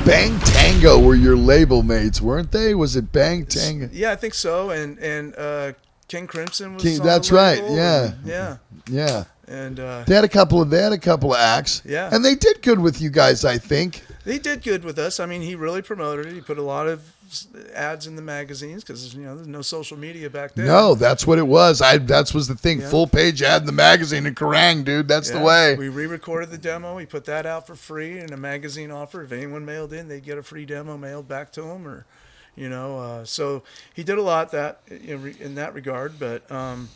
Bang Tango were your label mates, weren't they? Was it Bang Tango? Yeah, I think so. And King Crimson was King, on that's the right. label, Yeah. yeah. And They had a couple of acts. Yeah. And they did good with you guys, I think. he did good with us. I mean, he really promoted it. He put a lot of ads in the magazines because there's no social media back then. No, that's what it was. That was the thing. Yeah. Full page ad in the magazine in Kerrang, dude. That's the way. We re-recorded the demo. We put that out for free in a magazine offer. If anyone mailed in, they'd get a free demo mailed back to them, or so he did a lot that in that regard. But and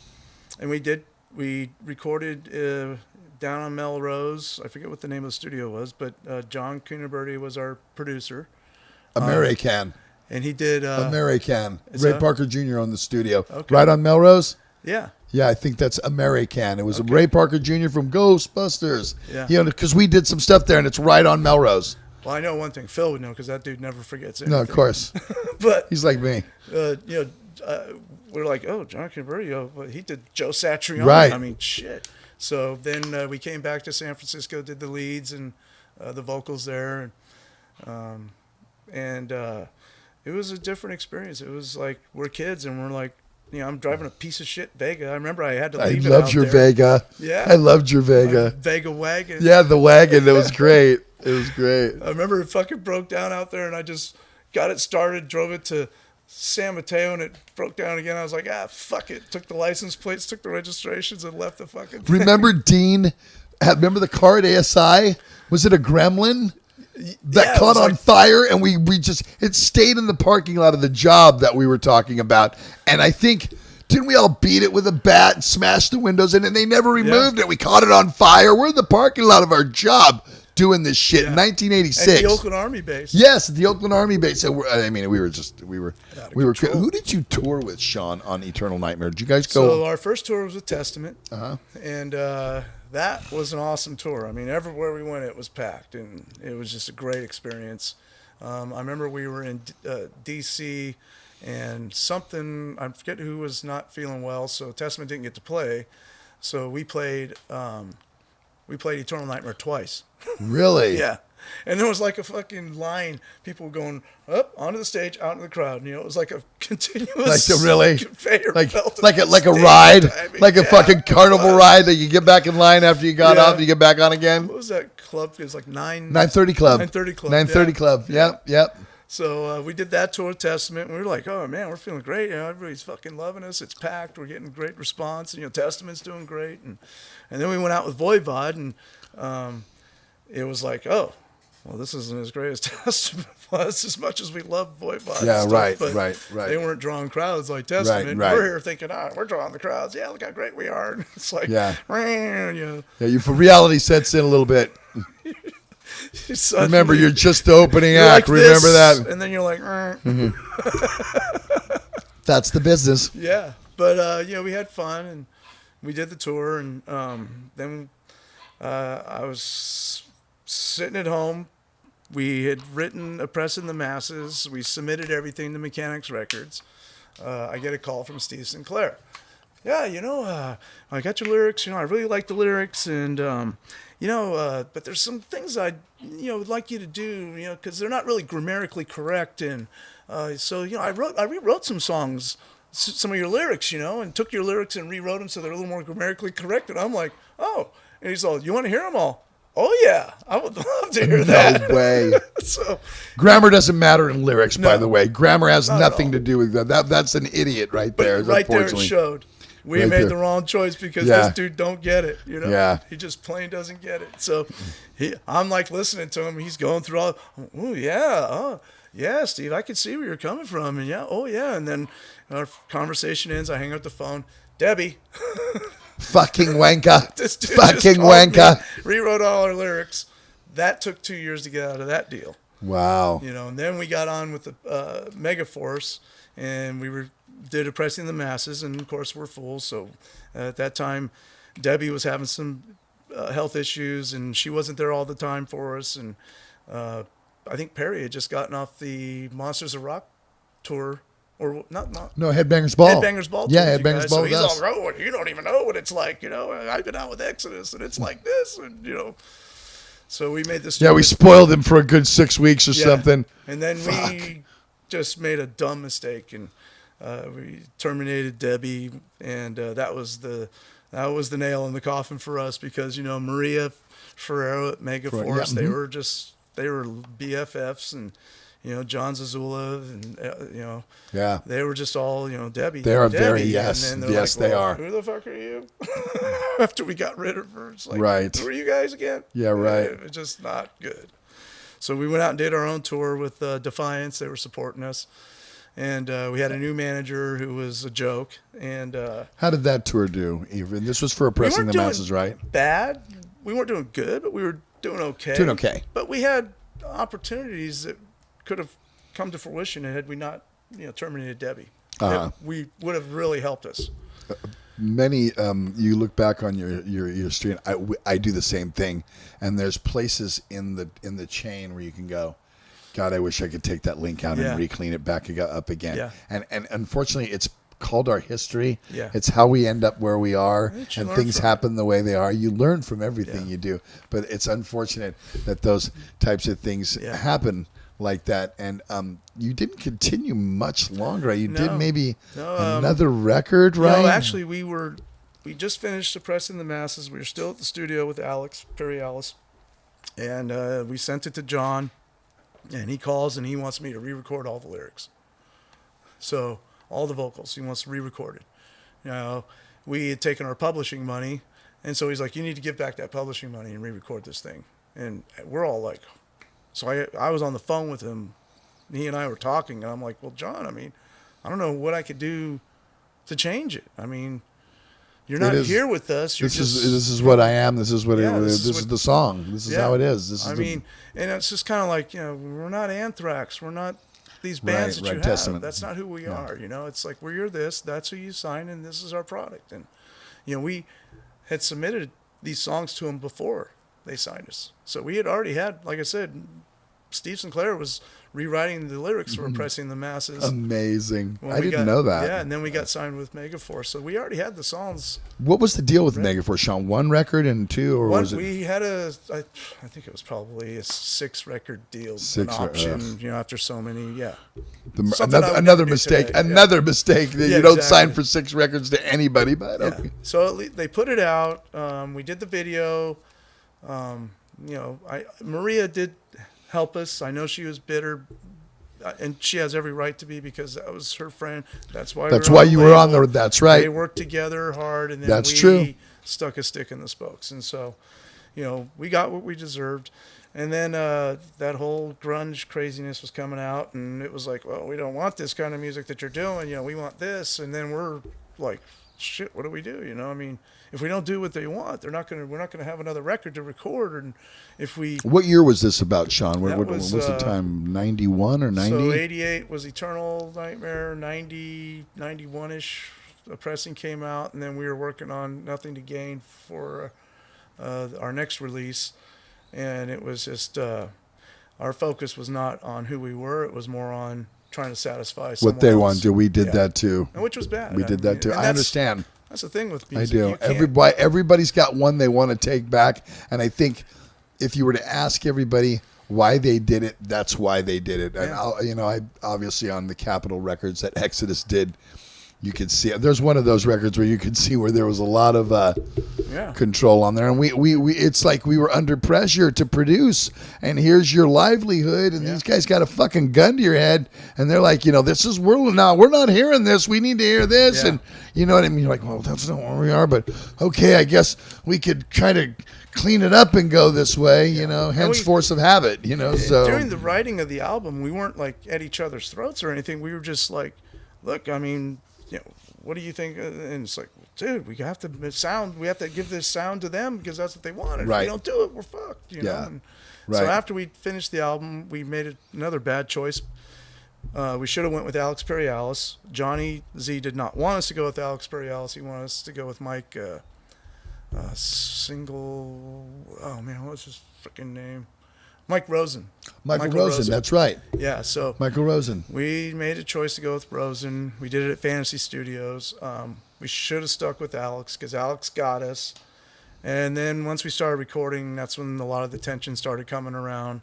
we recorded down on Melrose. I forget what the name of the studio was, but John Kuhnerberty was our producer. American. And he did American. Ray Parker Jr. owned the studio. Okay. Right on Melrose? Yeah. Yeah, I think that's American. It was Ray Parker Jr. from Ghostbusters. Yeah. Because we did some stuff there, and it's right on Melrose. Well, I know one thing. Phil would know because that dude never forgets anything. No, of course. But he's like me. We're like, oh, John Kuhnerberty, he did Joe Satriani. Right. I mean, shit. So then we came back to San Francisco, did the leads and the vocals there, and it was a different experience. It was like we're kids and we're like, I'm driving a piece of shit Vega. I remember I had to leave it out I loved your there. Vega. Yeah. I loved your Vega. Vega wagon. Yeah, the wagon. It was great. It was great. I remember it fucking broke down out there and I just got it started, drove it to San Mateo, and it broke down again. I was like, fuck it. Took the license plates, took the registrations, and left the fucking thing. Remember Dean? Remember the car at ASI? Was it a Gremlin that caught on fire? And we just, it stayed in the parking lot of the job that we were talking about. And I think, didn't we all beat it with a bat and smash the windows in it? And they never removed it. We caught it on fire. We're in the parking lot of our job doing this shit in 1986. At the Oakland Army base. Yes, at the Oakland Army base. So we were. Who did you tour with, Sean, on Eternal Nightmare? Did you guys go? So our first tour was with Testament, and that was an awesome tour. I mean, everywhere we went, it was packed, and it was just a great experience. I remember we were in D.C. and I forget who was not feeling well, so Testament didn't get to play. So we played Eternal Nightmare twice. Really? Yeah. And there was like a fucking line. People were going up onto the stage, out into the crowd. It was like a continuous conveyor belt. Like a ride, a fucking carnival ride that you get back in line after you got off, you get back on again. What was that club? It was like 930 Club. 930 Club. 930 Club. Yep. So we did that tour, Testament, and we were like, oh man, we're feeling great. Everybody's fucking loving us. It's packed. We're getting great response. And Testament's doing great. And then we went out with Voivod, and it was like, oh, well, this isn't as great as Testament was, as much as we love Voivod. Yeah, stuff, right. They weren't drawing crowds like Testament. Right. We're here thinking, we're drawing the crowds. Yeah, look how great we are. And it's like, reality sets in a little bit. Remember, you're just the opening act. Like remember that. And then you're like, That's the business. Yeah. But, we had fun, and we did the tour, and then I was sitting at home. We had written Oppressing the Masses. We submitted everything to Mechanics Records. I get a call from Steve Sinclair. Yeah, I got your lyrics. I really like the lyrics, and but there's some things I'd would like you to do, because they're not really grammatically correct, and so I rewrote some songs, some of your lyrics, and took your lyrics and rewrote them so they're a little more grammatically correct. And I'm like, oh, and he's all, you want to hear them all? Oh yeah, I would love to hear that. No way. So grammar doesn't matter in lyrics, by the way. Grammar has nothing to do with that. That's an idiot right there. Right there it showed. We made the wrong choice because this dude don't get it. Yeah. He just plain doesn't get it. So I'm like listening to him. He's going through all. Oh yeah, Steve. I can see where you're coming from. And and then our conversation ends. I hang up the phone. Debbie. Fucking wanker. This dude fucking wanker. Rewrote all our lyrics. That took 2 years to get out of that deal. Wow. And then we got on with the Megaforce, and we did Oppressing the Masses, and of course we're fools. So at that time, Debbie was having some health issues, and she wasn't there all the time for us. And I think Perry had just gotten off the Monsters of Rock tour. Or not. No, Headbangers Ball. Headbangers Ball. Yeah, Headbangers Ball. So he's all, you don't even know what it's like. I've been out with Exodus, and it's like this, and So we made this. Yeah, we spoiled him for a good 6 weeks or something. And then we just made a dumb mistake, and we terminated Debbie, and that was the nail in the coffin for us, because Maria Ferrero at Megaforce, they were BFFs, and John Zazula, and they were just all Debbie. They are Debbie. very they are. Who the fuck are you? After we got rid of her, it's like, right. Who are you guys again? Yeah, right. It was just not good. So we went out and did our own tour with Defiance. They were supporting us. And we had a new manager who was a joke. And how did that tour do? Even this was for Oppressing the Masses, right? Bad. We weren't doing good, but we were doing okay. Doing okay. But we had opportunities that could have come to fruition had we not, terminated Debbie. We would have really helped us. Many, you look back on your street. I do the same thing, and there's places in the chain where you can go, God, I wish I could take that link out and re-clean it back up again. Yeah. And unfortunately, it's called our history. Yeah. It's how we end up where we are, and things happen the way they are. You learn from everything you do, but it's unfortunate that those types of things happen like that. And you didn't continue much longer. You did maybe another record, right? No, actually, we just finished Suppressing the Masses. We were still at the studio with Alex Perialis, and we sent it to John. And he calls and he wants me to re-record all the lyrics. So all the vocals, he wants re-recorded. We had taken our publishing money, and so he's like, you need to give back that publishing money and re-record this thing. And we're all like, so I was on the phone with him. He and I were talking, and I'm like, well, John, I don't know what I could do to change it. You're not here with us. This is what I am. This is what this is the song. This is how it is. And it's just kind of like, we're not Anthrax. We're not these bands that you have. Testament. That's not who we are. It's like, we're this. That's who you sign, and this is our product. And we had submitted these songs to them before they signed us. So we had already had, like I said, Steve Sinclair was rewriting the lyrics for Oppressing the Masses. Amazing. I didn't know that. Yeah, and then we got signed with Megaforce. So we already had the songs. What was the deal with Megaforce, Sean? One record and two, or was it? We had I think it was probably a 6-record deal, an option, after so many, Another mistake. Another mistake that you don't sign for 6 records to anybody. But okay. So they put it out. We did the video. Maria did help us. I know she was bitter, and she has every right to be, because that was her friend. That's why you were on the. That's right. They worked together hard, and then that's true. Stuck a stick in the spokes, and so, we got what we deserved. And then that whole grunge craziness was coming out, and it was like, well, we don't want this kind of music that you're doing. We want this, and then we're like, shit, what do we do? If we don't do what they want, we're not gonna have another record to record. And if we, what year was this about, Sean? What was the time? 91 or 90? So 88 was Eternal Nightmare. 90, 91ish, Oppressing came out, and then we were working on Nothing to Gain for our next release. And it was just our focus was not on who we were; it was more on trying to satisfy someone what they else. want to do. We did that too, and which was bad. We did that too. I understand. That's the thing with music. I do. Everybody's got one they want to take back, and I think if you were to ask everybody why they did it, that's why they did it. And I obviously on the Capitol records that Exodus did, you could see there's one of those records where you could see where there was a lot of control on there, and we it's like we were under pressure to produce, and here's your livelihood, and these guys got a fucking gun to your head, and they're like, this is we're not hearing this, we need to hear this, and you know what I mean. You're like, well, that's not where we are, but okay, I guess we could kind of clean it up and go this way, hence force of habit, So during the writing of the album, we weren't like at each other's throats or anything. We were just like, look, what do you think? And it's like, dude, we have to sound. We have to give this sound to them because that's what they want. If we don't do it, we're fucked. You know? And so after we finished the album, we made another bad choice. We should have went with Alex Perialis. Johnny Z did not want us to go with Alex Perialis. He wanted us to go with Mike. Oh man, what was his freaking name? Mike Rosen. Michael Rosen, that's right. Yeah, so Michael Rosen. We made a choice to go with Rosen. We did it at Fantasy Studios. We should have stuck with Alex because Alex got us, And then once we started recording, that's when a lot of the tension started coming around.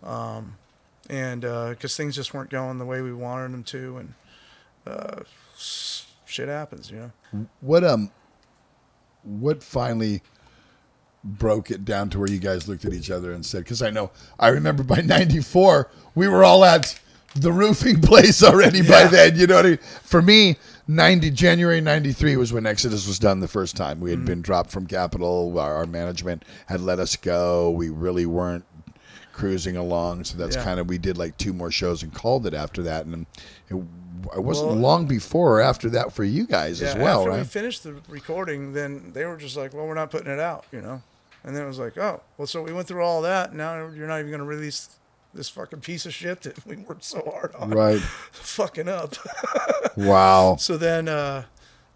And because things just weren't going the way we wanted them to, and shit happens, you know. What finally broke it down to where you guys looked at each other and said, because I remember by 94 we were all at the roofing place already by then, you know what I mean? For me, January 93 was when Exodus was done the first time. We had been dropped from Capitol. Our management had let us go. We really weren't cruising along, so that's kind of, we did like 2 more shows and called it after that. And it wasn't long before or after that for you guys as well, after right? we finished the recording, then they were just like, well, we're not putting it out, you know. And then it was like, oh, well, so we went through all that, and now you're not even going to release this fucking piece of shit that we worked so hard on. Right. Fucking up. Wow. So then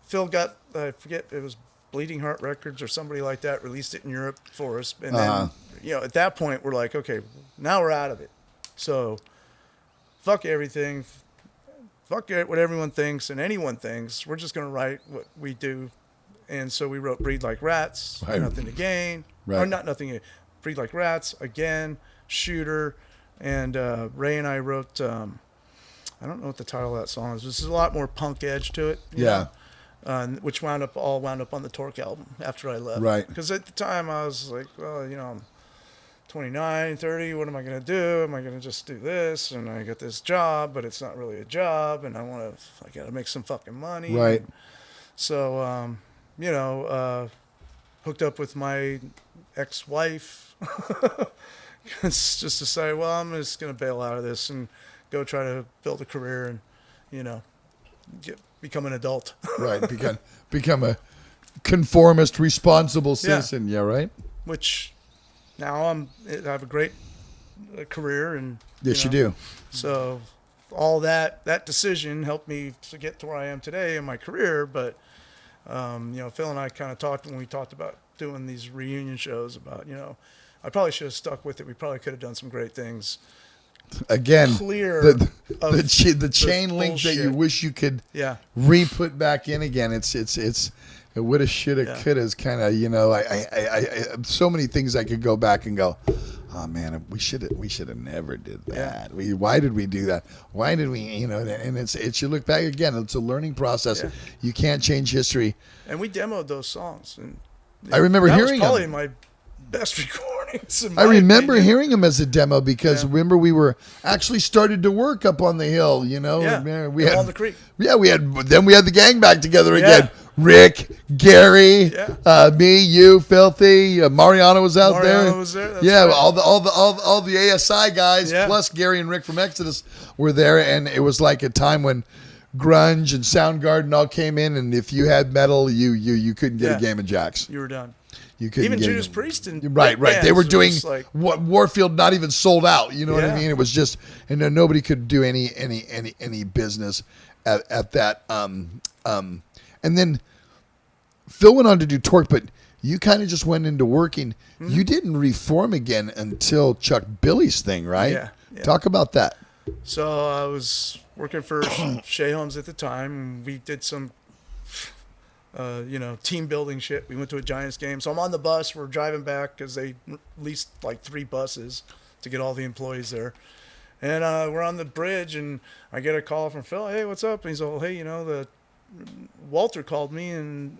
Phil got, I forget, it was Bleeding Heart Records or somebody like that, released it in Europe for us. And then, you know, at that point, we're like, okay, now we're out of it. So fuck everything. Fuck what everyone thinks and anyone thinks. We're just going to write what we do. And so we wrote Breed Like Rats, Right. Nothing to Gain. Right. Or not Nothing, Breed Like Rats, Again, Shooter. And Ray and I wrote, I don't know what the title of that song is. This is a lot more punk edge to it. You know? Which wound up on the Torque album after I left. Right. Because at the time I was like, well, you know, I'm 29, 30. What am I going to do? Am I going to just do this? And I got this job, but it's not really a job. And I got to make some fucking money. Right. So, you know, hooked up with my ex-wife. It's just decided, well, I'm just going to bail out of this and go try to build a career and, you know, become an adult. Right. Become a conformist, responsible citizen. Yeah, right? Which now I have a great career. And Yes, you do. So all that decision helped me to get to where I am today in my career. But, you know, Phil and I kind of talked when we talked about doing these reunion shows about, you know, I probably should have stuck with it. We probably could have done some great things. Again, Clear the chain link bullshit. that you wish you could Yeah. re-put back in again. It's it woulda, shoulda, coulda is kind of, you know, I so many things I could go back and go, oh man, we should have never did that. Yeah. Why did we do that? Why did we, you know? And it's you look back again. It's a learning process. Yeah. You can't change history. And we demoed those songs, and I remember that hearing was probably them. my best recordings. I remember hearing them as a demo because remember we were actually started to work up on the hill, you know. Yeah, we had on the creek. Yeah, we had the gang back together again. Rick, Gary, me, you, Filthy, Mariano was out there. Mariano was there. That's right. all the ASI guys plus Gary and Rick from Exodus were there, and it was like a time when grunge and Soundgarden all came in, and if you had metal, you couldn't get a game of Jacks. You were done. You couldn't even get Judas Priest and right. They were doing like, what Warfield not even sold out. You know what I mean? It was just, and nobody could do any business at that. And then Phil went on to do Torque, but you kind of just went into working. Mm-hmm. You didn't reform again until Chuck Billy's thing, right? Yeah. Talk about that. So I was working for Shea Holmes at the time, and we did some you know, team building shit. We went to a Giants game. So I'm on the bus. We're driving back because they leased like 3 buses to get all the employees there. And we're on the bridge, and I get a call from Phil. Hey, what's up? And he's all, hey, you know, Walter called me, and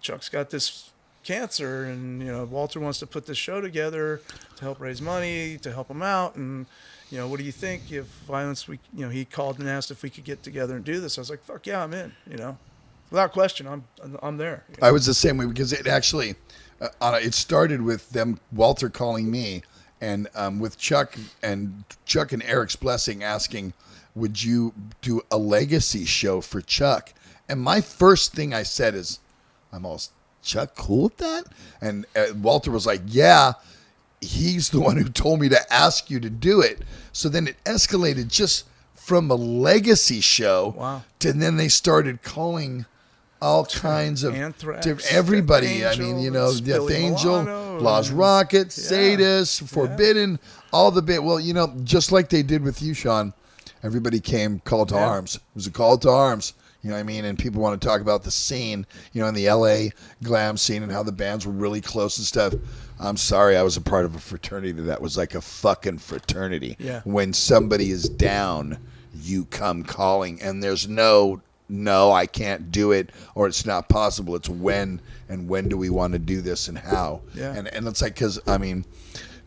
Chuck's got this cancer, and, you know, Walter wants to put this show together to help raise money, to help him out. And, you know, what do you think if Vio-lence, he called and asked if we could get together and do this. I was like, fuck yeah, I'm in, you know. Without question, I'm there. You know? I was the same way because it actually, it started with them, Walter calling me, and with Chuck and Eric's blessing asking, would you do a legacy show for Chuck? And my first thing I said is, Chuck cool with that? And Walter was like, yeah, he's the one who told me to ask you to do it. So then it escalated just from a legacy show. Wow. To then they started calling all kinds of Anthrax, everybody. Death I mean, you know, Death Billy Angel, Milano, Lost Rocket, Sadist, Forbidden, all the bit. Well, you know, just like they did with you, Sean, everybody came call to arms. It was a call to arms. You know what I mean? And people want to talk about the scene, you know, in the LA glam scene and how the bands were really close and stuff. I'm sorry, I was a part of a fraternity that was like a fucking fraternity. Yeah. When somebody is down, you come calling, and there's no, I can't do it, or it's not possible. It's when, and when do we want to do this and how? Yeah. And it's like, because, I mean,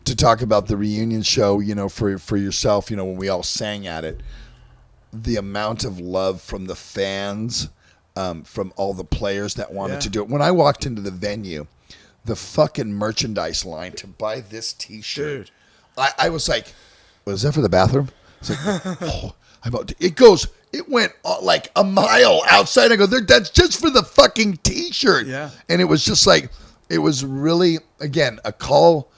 to talk about the reunion show, you know, for yourself, you know, when we all sang at it, the amount of love from the fans, from all the players that wanted to do it. When I walked into the venue, the fucking merchandise line to buy this T-shirt, Dude. I was like, was that for the bathroom? It's like, it went like a mile outside. I go, that's just for the fucking T-shirt. Yeah. And it was just like, it was really, again, a call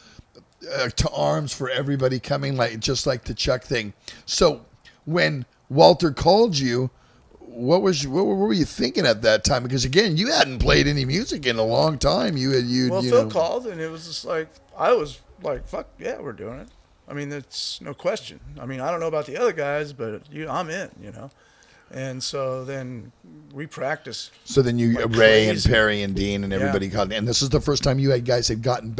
to arms for everybody coming, like just like the Chuck thing. So when Walter called you, what were you thinking at that time? Because again, you hadn't played any music in a long time. Phil called, and it was just like, I was like, fuck yeah, we're doing it. I mean, it's no question. I mean, I don't know about the other guys, but I'm in, you know. And so then we practiced. So then you, like Ray crazy. and Perry and Dean and everybody called, and this is the first time you guys had gotten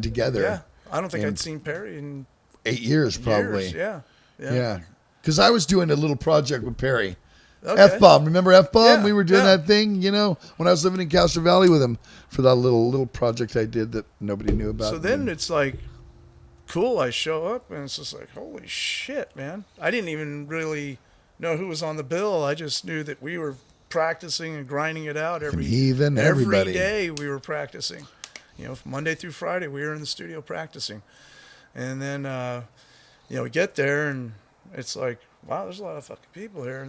together. Yeah, I don't think I'd seen Perry in 8 years, probably. Years. Yeah. Because I was doing a little project with Perry. Okay. F-Bomb. Remember F-Bomb? Yeah, We were doing yeah. that thing, you know, when I was living in Castro Valley with him for that little project I did that nobody knew about. So then it's like, cool, I show up, and it's just like, holy shit, man. I didn't even really know who was on the bill. I just knew that we were practicing and grinding it out every day we were practicing. You know, Monday through Friday, we were in the studio practicing. And then, you know, we get there, and it's like, wow, there's a lot of fucking people here.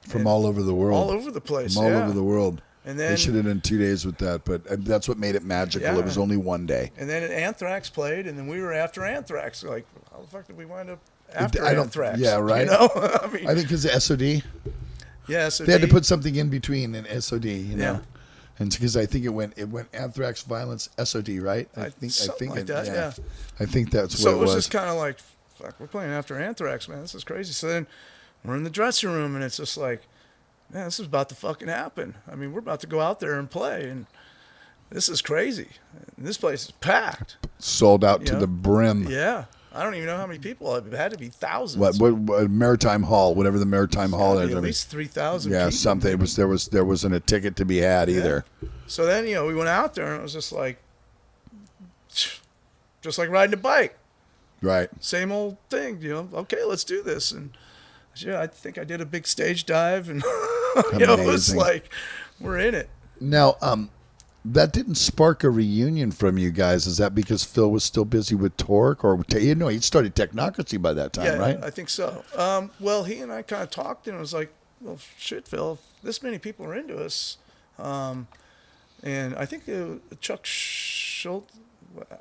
From all over the world. All over the place, From all over the world. And then, they should have done 2 days with that, but that's what made it magical. Yeah. It was only one day. And then Anthrax played, and then we were after Anthrax. Like, how the fuck did we wind up after Anthrax? Yeah, right. You know? I mean, I think because of SOD. Yeah, SOD. They had to put something in between and SOD, you know. Yeah. And because I think it went Anthrax, Violence, SOD, right? I think that, yeah. I think that's what so it was. So it was just kind of like, fuck, we're playing after Anthrax, man. This is crazy. So then we're in the dressing room, and it's just like, man, this is about to fucking happen. I mean, we're about to go out there and play, and this is crazy. And this place is packed. Sold out to the brim. Yeah. I don't even know how many people. It had to be thousands. What Maritime Hall, whatever the Maritime Hall is. At least 3,000 Yeah, people. something. There wasn't a ticket to be had either. So then, you know, we went out there, and it was just like riding a bike. Right. Same old thing, you know. Okay, let's do this. And yeah, I think I did a big stage dive, and you know, it was like, we're in it. Now, that didn't spark a reunion from you guys. Is that because Phil was still busy with Torque, or he'd started Technocracy by that time, right? I think so. Well, he and I kind of talked, and it was like, well, shit, Phil, if this many people are into us, and I think Chuck Schultz.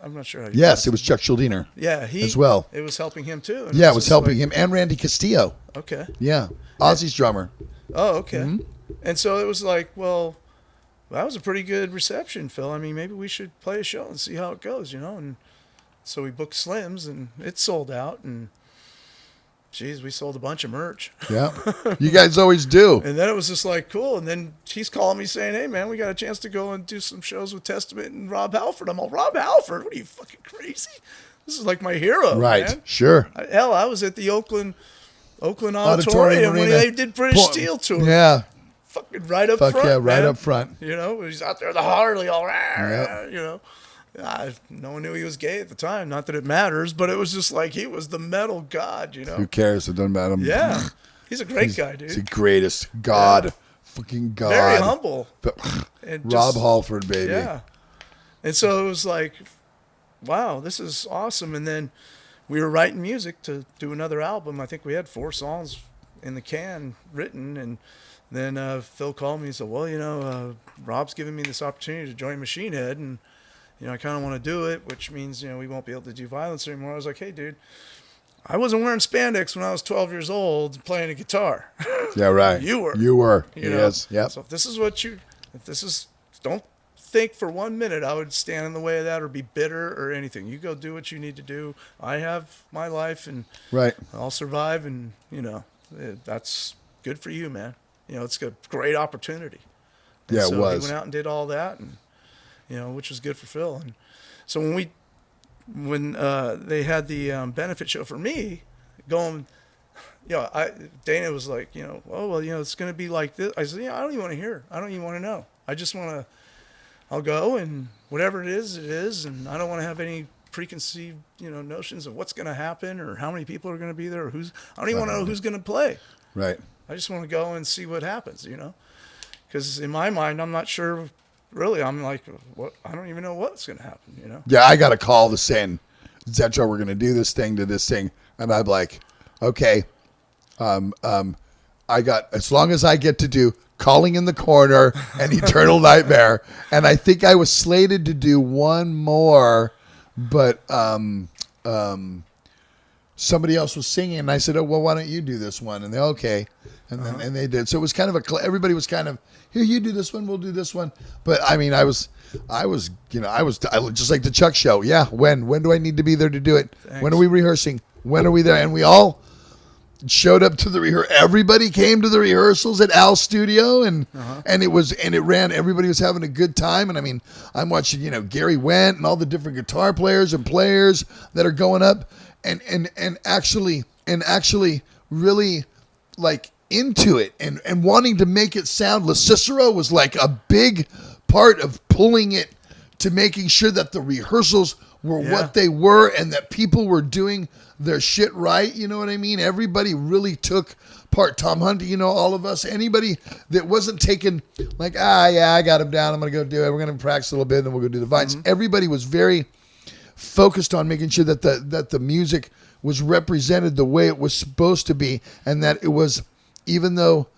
I'm not sure how you Yes, it was Chuck Schuldiner. Yeah, he as well. It was helping him too. Yeah, it was helping him and Randy Castillo. Okay. Yeah, Ozzy's drummer. Oh, okay. Mm-hmm. And so it was like, well, that was a pretty good reception, Phil. I mean, maybe we should play a show and see how it goes, you know. And so we booked Slim's, and it sold out. And geez, we sold a bunch of merch. Yeah, you guys always do. And then it was just like, cool. And then he's calling me saying, hey, man, we got a chance to go and do some shows with Testament and Rob Halford. I'm all, Rob Halford? What are you, fucking crazy? This is like my hero, right? Man. Sure. Hell, I was at the Oakland Auditorium when they did British Steel Tour. Yeah. Fucking right up front. Yeah, right man. up front. You know, he's out there, the Harley, all right. You know. No one knew he was gay at the time. Not that it matters, but it was just like he was the metal god, you know. Who cares? It doesn't matter. Yeah. He's a great guy, dude. He's the greatest. God. Yeah. Fucking God. Very humble. And Rob Halford, baby. Yeah. And so it was like, wow, this is awesome. And then we were writing music to do another album. I think we had 4 songs in the can written. And then Phil called me and said, well, you know, Rob's giving me this opportunity to join Machine Head. And you know, I kind of want to do it, which means, you know, we won't be able to do Vio-lence anymore. I was like, hey, dude, I wasn't wearing spandex when I was 12 years old playing a guitar. Yeah, right. You were. You were. You know? Yes. Yep. So don't think for 1 minute I would stand in the way of that or be bitter or anything. You go do what you need to do. I have my life, and right. I'll survive, and, you know, that's good for you, man. it's a great opportunity. And Yeah, it so was. he went out and did all that, and which was good for Phil. And so when they had the benefit show for me, going, Dana was like, oh well, it's going to be like this. I said, I don't even want to hear. I don't even want to know. I just want to. I'll go, and whatever it is, and I don't want to have any preconceived notions of what's going to happen or how many people are going to be there or I don't even want to know who's going to play. Right. I just want to go and see what happens, because in my mind, I'm not sure. Really, I'm like, what? I don't even know what's going to happen. Yeah, I got a call to saying, Zetro, we're going to do this thing, and I'm like, okay, I got as long as I get to do Calling in the Corner and Eternal Nightmare, and I think I was slated to do one more, but somebody else was singing, and I said, oh well, why don't you do this one? And they're okay. And then and they did. So it was kind of everybody was kind of, here, you do this one, we'll do this one. But I mean, I was just like the Chuck show. Yeah. When do I need to be there to do it? Thanks. When are we rehearsing? When are we there? And we all showed up to the everybody came to the rehearsals at Al's studio, and it ran. Everybody was having a good time. And I mean, I'm watching, Gary Wendt and all the different guitar players and players that are going up and actually really like into it and wanting to make it sound. Cicero was like a big part of pulling it to making sure that the rehearsals were what they were and that people were doing their shit right. You know what I mean? Everybody really took part. Tom Hunt, all of us, anybody that wasn't taking like, I got him down, I'm going to go do it. We're going to practice a little bit and then we'll go do the vines. Mm-hmm. Everybody was very focused on making sure that the music was represented the way it was supposed to be, and that it was, even though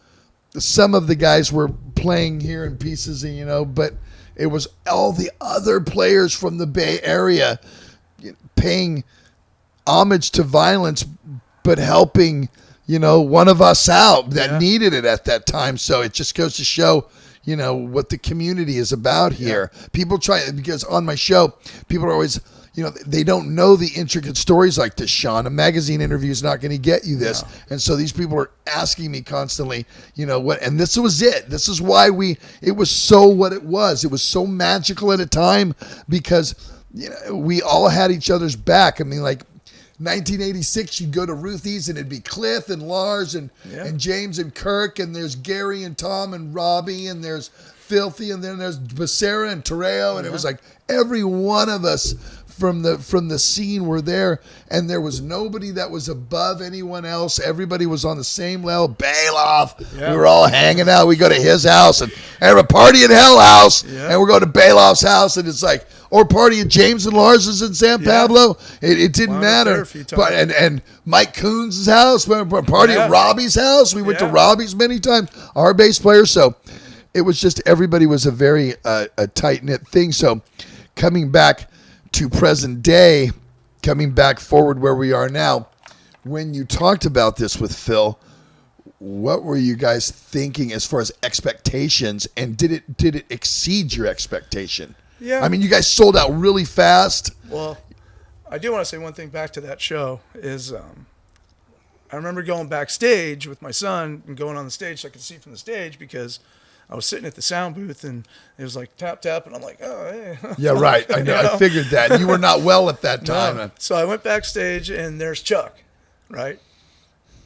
some of the guys were playing here in pieces, but it was all the other players from the Bay Area paying homage to Vio-lence, but helping, one of us out that needed it at that time. So it just goes to show, what the community is about here. People try, because on my show, people are always, they don't know the intricate stories like this, Sean. A magazine interview is not going to get you this. No. And so these people are asking me constantly, what, and this was it. This is why it was so what it was. It was so magical at a time because, we all had each other's back. I mean, like 1986, you'd go to Ruthie's and it'd be Cliff and Lars and James and Kirk, and there's Gary and Tom and Robbie, and there's Filthy, and then there's Becerra and Terreo, and it was like every one of us from the scene were there, and there was nobody that was above anyone else. Everybody was on the same level. Bailoff, we were all hanging out. We go to his house and have a party at Hell House, and we're going to Bailoff's house, and it's like, or party at James and Lars's in San Pablo. It didn't matter. But and Mike Coons' house, we party at Robbie's house. We went to Robbie's many times. Our bass player. So it was just, everybody was a very a tight knit thing. So coming back to present day, coming back forward where we are now, when you talked about this with Phil, what were you guys thinking as far as expectations, and did it exceed your expectation? Yeah. I mean, you guys sold out really fast. Well, I do want to say one thing back to that show is I remember going backstage with my son and going on the stage so I could see from the stage, because I was sitting at the sound booth and it was like tap, tap. And I'm like, oh, hey. Yeah, right. I know. I figured that. You were not well at that time. No. So I went backstage and there's Chuck, right?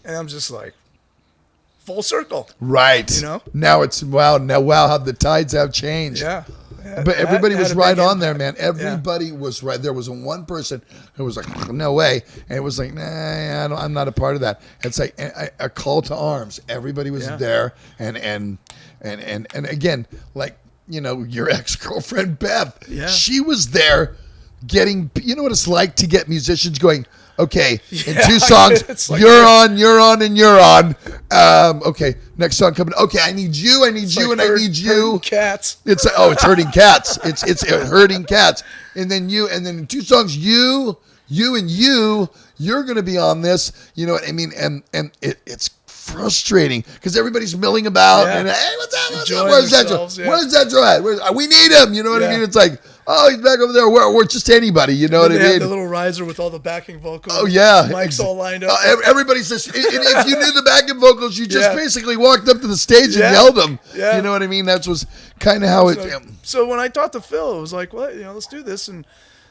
And I'm just like, full circle. Right. Now it's, wow, how the tides have changed. Yeah. But everybody was right on there, man. Everybody was right. There wasn't one person who was like, no way. And it was like, nah, I'm not a part of that. It's like a call to arms. Everybody was there. And again, like, your ex-girlfriend, Beth, she was there getting, you know what it's like to get musicians going, okay, in two songs, like you're on, and you're on. Okay, next song coming. Okay, I need you, and I need you. Cats. It's hurting cats. It's hurting cats. And then in two songs, you and you're going to be on this. You know what I mean? And it's frustrating because everybody's milling about and hey, what's up? Where's Zetro? Where's Zetro at? We need him. You know what I mean? It's like, Oh, he's back over there. We're just anybody. You know what I They have mean? the little riser with all the backing vocals. Oh, yeah. Mics all lined up. Everybody's just, and if you knew the backing vocals, you just Yeah. basically walked up to the stage and Yeah. yelled them. Yeah. You know what I mean? That was kind of how it. So when I talked to Phil, it was like, well, let's do this. And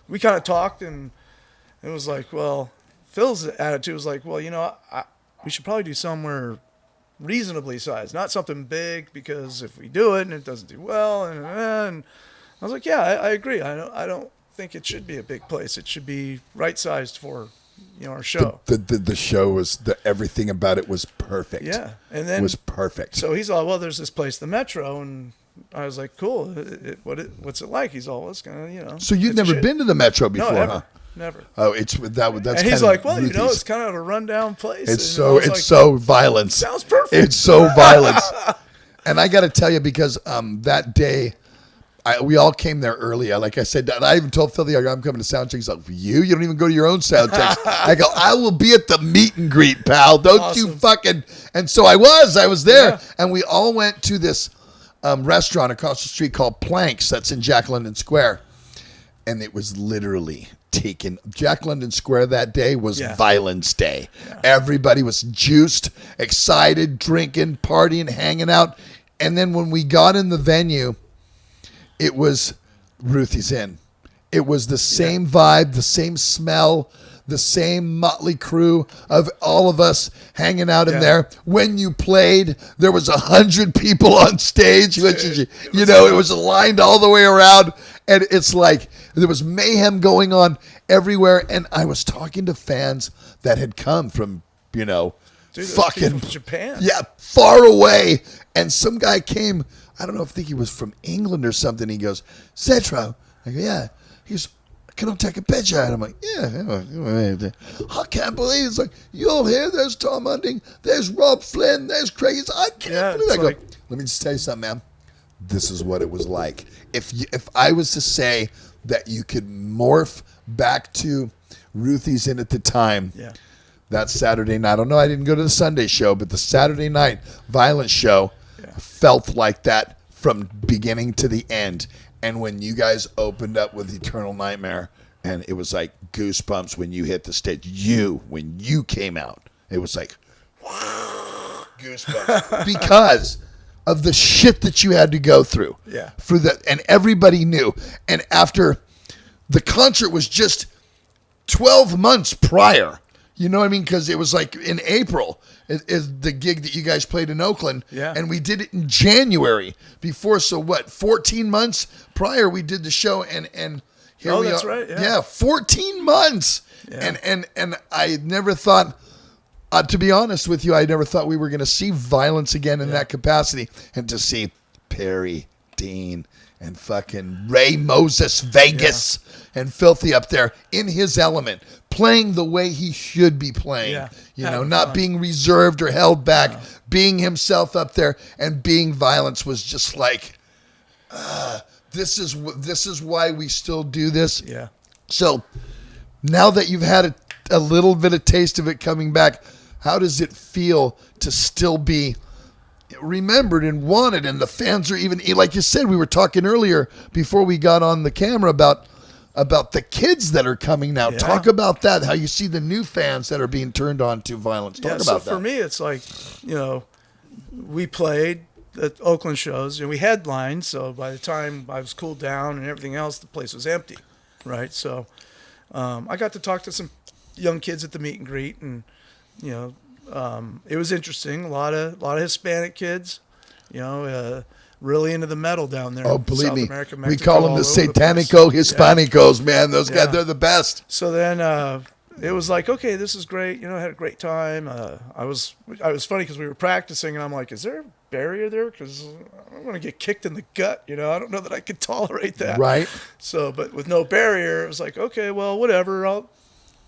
we kind of talked, and it was like, well, Phil's attitude was like, well, we should probably do somewhere reasonably sized, not something big, because if we do it and it doesn't do well, and I was like, yeah, I agree. I don't think it should be a big place. It should be right sized for our show. The show was everything about it was perfect. Yeah, and then it was perfect. So he's all, well, there's this place, the Metro, and I was like, cool. What's it like? He's all, well, it's gonna, So you've never been to the Metro before, no, ever, huh? Never. Oh, that's and he's like, well, Ruthie's. it's kind of a rundown place. It's so violence. Sounds perfect. It's so violence. And I got to tell you, because that day, we all came there early. Like I said, I even told Phil, I'm coming to sound check. He's like, you don't even go to your own sound checks. I go, I will be at the meet and greet, pal. Don't you fucking. And so I was there. Yeah. And we all went to this restaurant across the street called Planks that's in Jack London Square. And it was literally taken. Jack London Square that day was Violence Day. Yeah. Everybody was juiced, excited, drinking, partying, hanging out. And then when we got in the venue, it was Ruthie's Inn. It was the same vibe, the same smell, the same motley crew of all of us hanging out in there. When you played, there was 100 people on stage, which is, it was lined all the way around. And it's like there was mayhem going on everywhere. And I was talking to fans that had come from, fucking from Japan. Yeah, far away. And some guy came, I don't know, I think he was from England or something. He goes, Zetro. I go, yeah. He's, can I take a picture? And I'm like, yeah. I can't believe it. It's like, you're here. There's Tom Hunting. There's Rob Flynn. There's Craig. I can't believe it. I go, let me just tell you something, man. This is what it was like. If I was to say that you could morph back to Ruthie's Inn at the time, that Saturday night, I don't know, I didn't go to the Sunday show, but the Saturday night Violence show felt like that from beginning to the end. And when you guys opened up with Eternal Nightmare, and it was like goosebumps when you hit the stage, when you came out, it was like goosebumps because of the shit that you had to go through. Yeah. And everybody knew. And after the concert was just 12 months prior. You know what I mean? Because it was like in April is the gig that you guys played in Oakland. Yeah. And we did it in January before. So 14 months prior we did the show, and here we are. Oh, that's right. Yeah. 14 months. Yeah. And I never thought, to be honest with you, I never thought we were going to see Violence again in that capacity. And to see Perry, Dean, and fucking Ray Moses, Vegas, and Filthy up there in his element, playing the way he should be playing, not being reserved or held back, being himself up there, and being Violence was just like, this is why we still do this. Yeah. So now that you've had a little bit of taste of it coming back, how does it feel to still be remembered and wanted? And the fans are even, like you said, we were talking earlier before we got on the camera about the kids that are coming now. Yeah. Talk about that, how you see the new fans that are being turned on to Violence. Talk about that. So for me, it's like, we played at Oakland shows, and we headlined, so by the time I was cooled down and everything else, the place was empty, right? So I got to talk to some young kids at the meet and greet, and it was interesting. A lot of Hispanic kids, really into the metal down there. Oh, believe South me, America, Mexico, we call them the Satanico Hispanicos, man. Those guys, they're the best. So then it was like, okay, this is great. I had a great time. I was funny because we were practicing, and I'm like, is there a barrier there? Because I don't want to get kicked in the gut. I don't know that I could tolerate that. Right. So, but with no barrier, it was like, okay, well, whatever.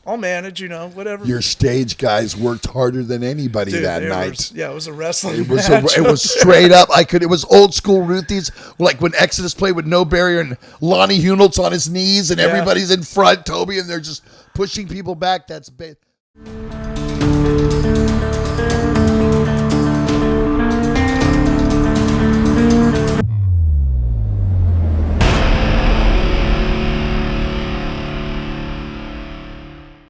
I'll manage, whatever. Your stage guys worked harder than anybody that night. It was a wrestling match. It was straight up. It was old school Ruthie's, like when Exodus played with no barrier and Lonnie Hunelt's on his knees and everybody's in front, Toby, and they're just pushing people back. That's big.